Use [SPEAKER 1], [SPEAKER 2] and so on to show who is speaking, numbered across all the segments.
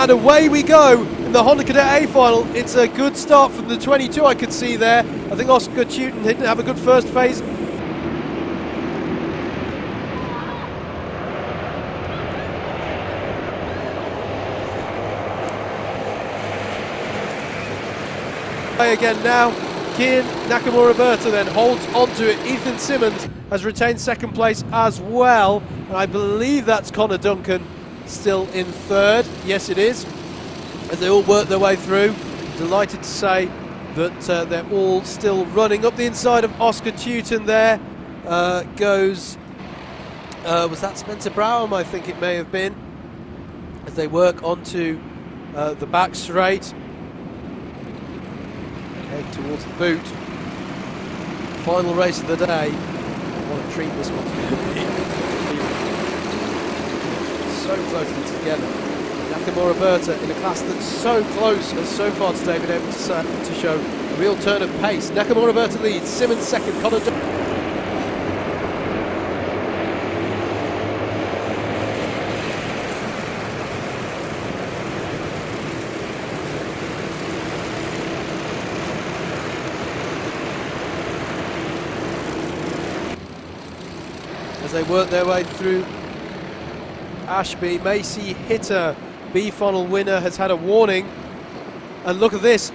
[SPEAKER 1] And away we go in the Honda Cadet A final. It's a good start from the 22 I could see there. I think Oscar Teuton didn't have a good first phase. Again now, Kean, NAKAMURA-BERTA then holds onto it. Ethan Simmons has retained second place as well, and I believe that's Connor Duncan still in third. Yes, it is, as they all work their way through. Delighted to say that they're all still running. Up the inside of Oscar Teuton there goes, was that Spencer Browham? I think it may have been, as they work onto the back straight. Head towards the boot. Final race of the day. What a treat this one's going to be. So closely together. NAKAMURA-BERTA in a class that's so close has so far today been able to show a real turn of pace. NAKAMURA-BERTA leads, Simmons second, Connor as they work their way through Ashby. Macy Hitter, B-final winner, has had a warning. And look at this.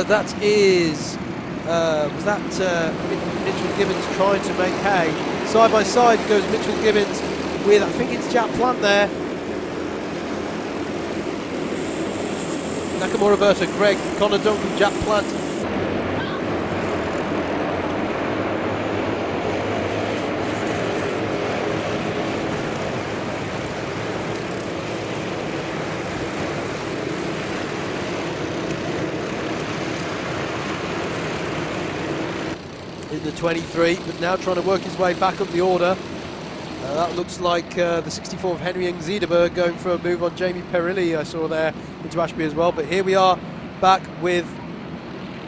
[SPEAKER 1] That is, was that Mitchell Gibbons trying to make hay? Side by side goes Mitchell Gibbons with, I think it's Jack Plant there. NAKAMURA-BERTA, Greg, Connor Duncan, Jack Plant. In the 23, but now trying to work his way back up the order. That looks like the 64 of Henry NG-ZEEDERBERG going for a move on Jamie Perilli, I saw there, into Ashby as well. But here we are back with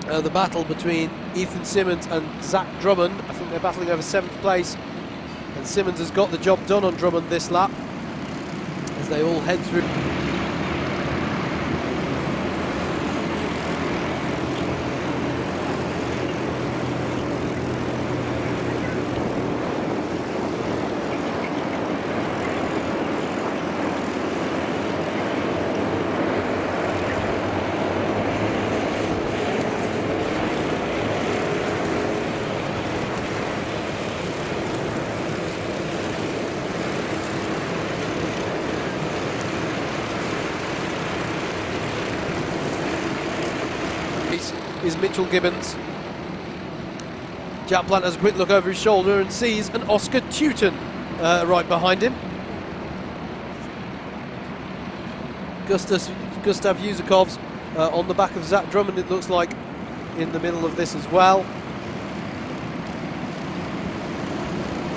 [SPEAKER 1] the battle between Ethan Simmons and Zac Drummond. I think they're battling over 7th place, and Simmons has got the job done on Drummond this lap as they all head through. Is Mitchell Gibbons. Jack Plant has a quick look over his shoulder and sees an Oscar Teuton right behind him. Gustavs USAKOVS on the back of Zac Drummond, it looks like, in the middle of this as well.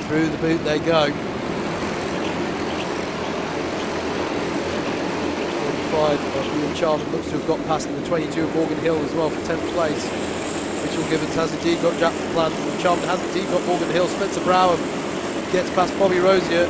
[SPEAKER 1] Through the boot they go. 45 of Ewan CHARMAN looks to have got past in the 22 of Morgan Hill as well for 10th place. Mitchell Gibbons has indeed got Jack Plant, and CHARMAN has indeed got Morgan Hill. Spencer Browham gets past Bobby ROSIER.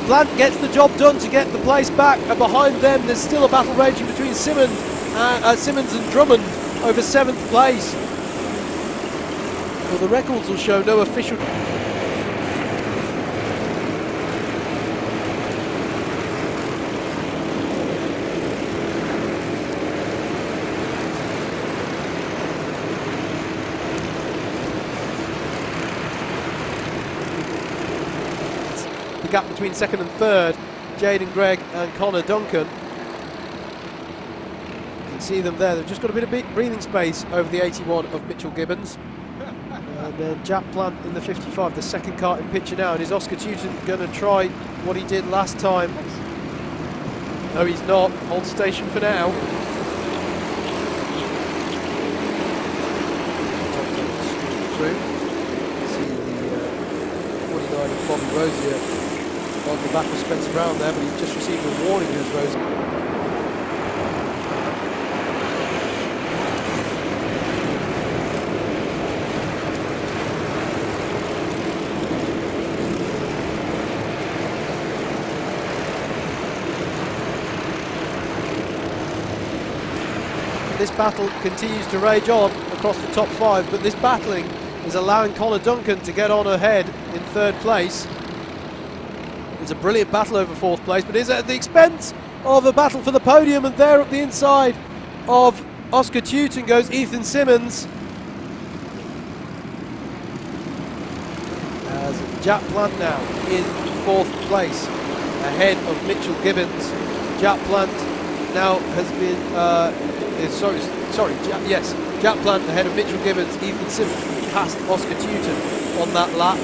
[SPEAKER 1] Plant gets the job done to get the place back, and behind them there's still a battle raging between Simmons and Drummond over 7th place. Well, the records will show no official... gap between second and third, Jaydan, GREGG and Connor Duncan. You can see them there. They've just got a bit of breathing space over the 81 of Mitchell Gibbons. And then Jack Plant in the 55, the second car in picture now. And is Oscar TEUTEN going to try what he did last time? No, he's not. Hold station for now. Through. See the 49 of Bobby ROSIER on the back of Spencer Brown there, but he's just received a warning as Rosier. This battle continues to rage on across the top five, but this battling is allowing Connor Duncan to get on ahead in third place. It's a brilliant battle over fourth place, but is at the expense of a battle for the podium, and there up the inside of Oscar TEUTEN goes Ethan Simmons. As Jack Plant now in fourth place, ahead of Mitchell Gibbons. Jack Plant now has been, Jack Plant ahead of Mitchell Gibbons. Ethan Simmons past Oscar TEUTEN on that lap.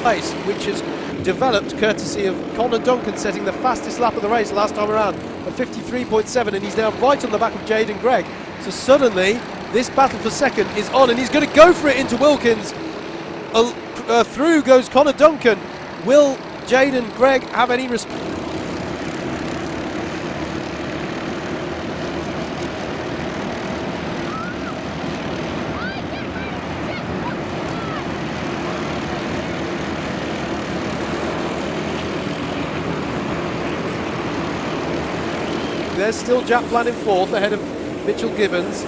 [SPEAKER 1] Pace, which has developed courtesy of Connor Duncan setting the fastest lap of the race last time around at 53.7, and he's now right on the back of Jaydan, GREGG. So suddenly this battle for second is on, and he's going to go for it into Wilkins. Through goes Connor Duncan. Will Jaydan, GREGG have any response? There's still Jack Plant in fourth, ahead of Mitchell Gibbons.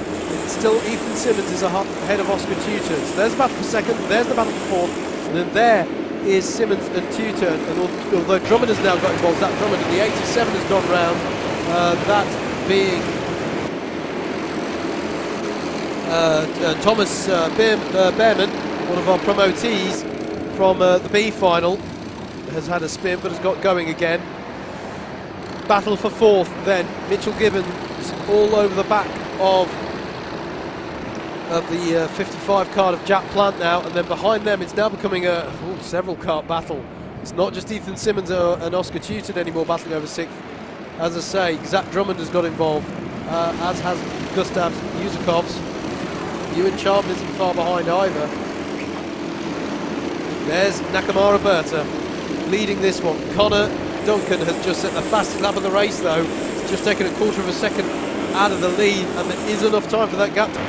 [SPEAKER 1] Still Ethan Simmons is ahead of Oscar TEUTEN. So there's the battle for second, there's the battle for fourth, and then there is Simmons and TEUTEN. And although Drummond has now got involved, Zac Drummond, and the 87 has gone round, that being Thomas Behrman, one of our promotees from the B final, has had a spin but has got going again. Battle for fourth then, Mitchell Gibbons all over the back of the 55 card of Jack Plant now, and then behind them it's now becoming a several kart battle. It's not just Ethan Simmons and Oscar TEUTEN anymore battling over sixth. As I say, Zac Drummond has got involved, as has Gustavs, USAKOVS. Ewan CHARMAN isn't far behind either. There's NAKAMURA-BERTA leading this one. Connor Duncan has just set the fastest lap of the race though. He's just taken a quarter of a second out of the lead, and there is enough time for that gap to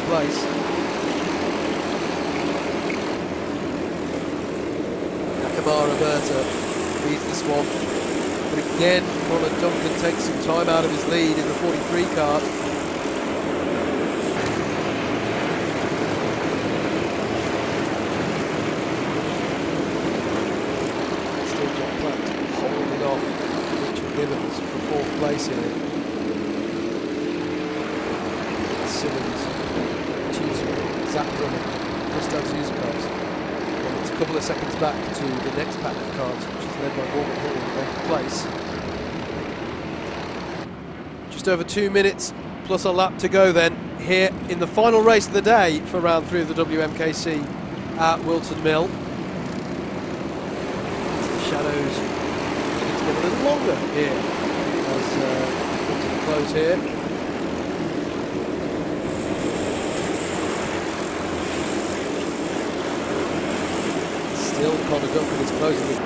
[SPEAKER 1] place. NAKAMURA-BERTA leads this one, but again Connor Duncan takes some time out of his lead in the 43 car. Still Jack Plant holding off Mitchell Gibbons for fourth place here. Simmons, Zac Drummond, Gustavs, USAKOVS. It's a couple of seconds back to the next pack of cars, which is led by Morgan Hill in 8th place. Just over 2 minutes plus a lap to go then, here in the final race of the day for round 3 of the WMKC at Whilton Mill. The shadows need to get a little longer here as we come to the close here. Still Connor Duncan is closing it.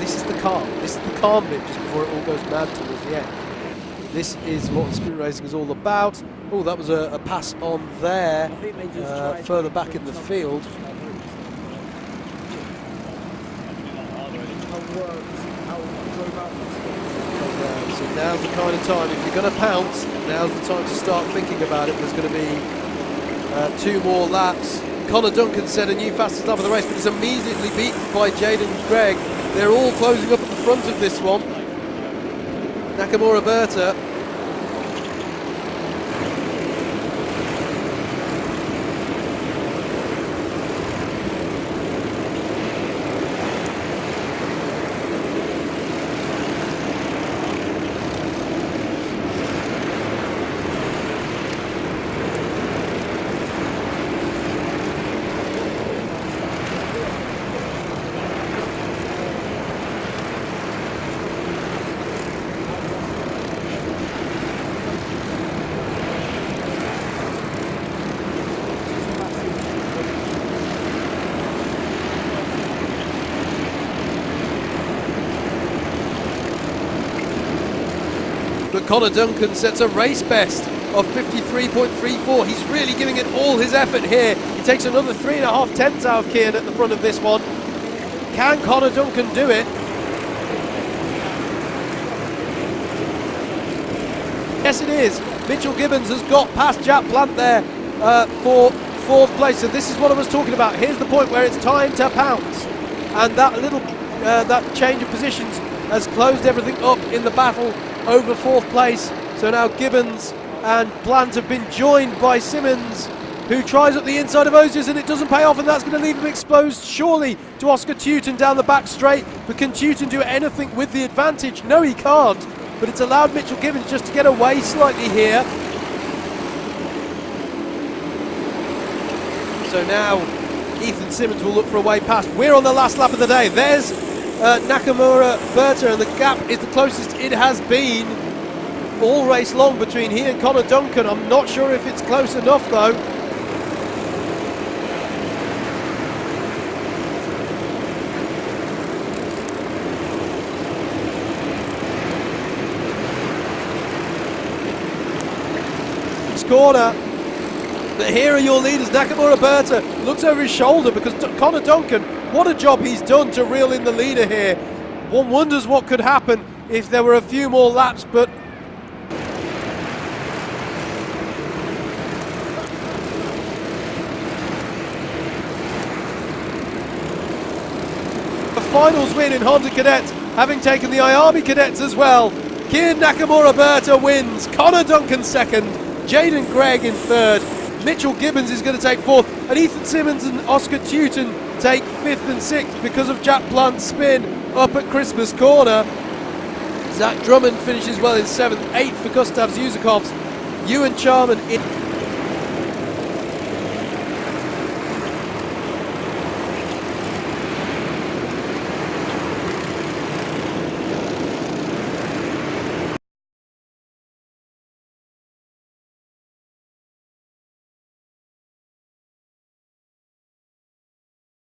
[SPEAKER 1] This is the calm bit just before it all goes mad towards the end. This is what sprint racing is all about. Oh, that was a pass on there, further back in the field. So now's the kind of time, if you're going to pounce, now's the time to start thinking about it. There's going to be 2 more laps. Connor Duncan set a new fastest lap of the race, but he's immediately beaten by Jaydan and GREGG. They're all closing up at the front of this one. NAKAMURA-BERTA. But Connor Duncan sets a race best of 53.34. He's really giving it all his effort here. He takes another 3.5 tenths out of Kean at the front of this one. Can Connor Duncan do it? Yes, it is. Mitchell Gibbons has got past Jack Plant there for 4th place. So this is what I was talking about. Here's the point where it's time to pounce. And that little that change of positions has closed everything up in the battle over 4th place. So now Gibbons and Plant have been joined by Simmons, who tries up the inside of Rosier's, and it doesn't pay off, and that's going to leave him exposed surely to Oscar TEUTEN down the back straight. But can TEUTEN do anything with the advantage? No, he can't, but it's allowed Mitchell Gibbons just to get away slightly here. So now Ethan Simmons will look for a way past. We're on the last lap of the day. There's NAKAMURA-BERTA, and the gap is the closest it has been all race long between he and Connor Duncan. I'm not sure if it's close enough though. Corner, but here are your leaders. NAKAMURA-BERTA looks over his shoulder because Connor Duncan, what a job he's done to reel in the leader here. One wonders what could happen if there were a few more laps, but a finals win in Honda Cadets, having taken the Army Cadets as well. Kean NAKAMURA-BERTA wins, Connor Duncan second, Jaydan GREGG in 3rd, Mitchell Gibbons is going to take 4th, and Ethan Simmons and Oscar TEUTEN take 5th and 6th because of Jack Plant's spin up at Christmas corner. Zac Drummond finishes well in 7th, 8th for Gustavs USAKOVS, Ewan CHARMAN in